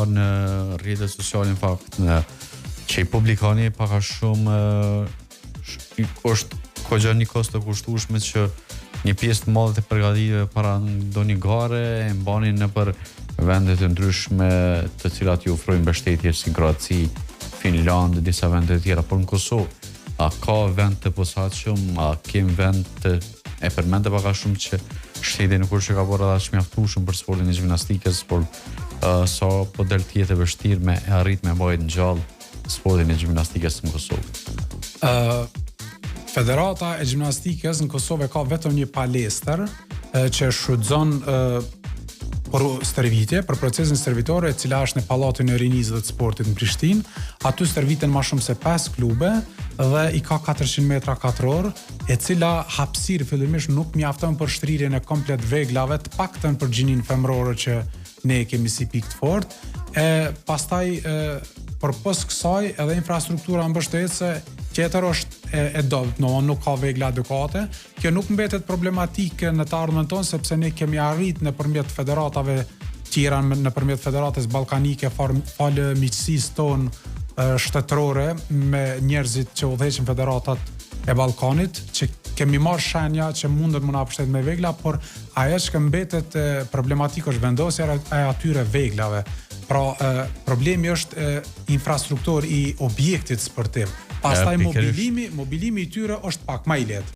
parë në rrjetet sociale në fakt që i publikoni paka shumë është kogja një kost të kushtueshme që një pjesë të madhe të përgatitjeve para ndonjë gare e mbanin nëpër vende të ndryshme të cilat ju ofrojnë mbështetje si Kroaci, Finland, disa vende të tjera, por në Kosovë a ka vend të posaçëm, a kem vend të e përmendë paka shumë që shteti në kur që ka bërë ata mjaftueshëm për sportin e gjimnastikës, por sa po del tjetë e vështirë me arrit me mbajtë ngjallë sportin e gjimnastikës në Kosovë. Federata e gjimnastikës në Kosovë ka vetëm një palestër që shfrytëzon për stërvitje, për procesin stërvitore, e cila është në Pallatin e Rinizë dhe të Sportit në Prishtinë. Aty stërviten më shumë se 5 klube dhe i ka 400 metra katror, e cila hapësirë fillimisht nuk mjafton për shtrirjen e komplet veglave, të paktën për gjinin femërore që ne kemi si pikë të fortë. Pastaj përpos kësaj edhe infrastruktura mbështetëse tjetër është e dobët, nuk ka vegla adekuate. Kjo nuk mbetet problematike në të ardhmen tonë, sepse ne kemi arrit nëpërmjet federatave tjera, nëpërmjet federatës ballkanike, falë miqësisë tonë shtetërore me njerëzit që udhëheqin federatat e Ballkanit, që kemi marrë shenja që mundën më na mbështet me vegla, por ajo që mbetet problematik është vendosja e atyre veglave. Pra, problemi është infrastruktur i objektit sportiv. Pastaj mobilimi i tyre është pak më i lehtë.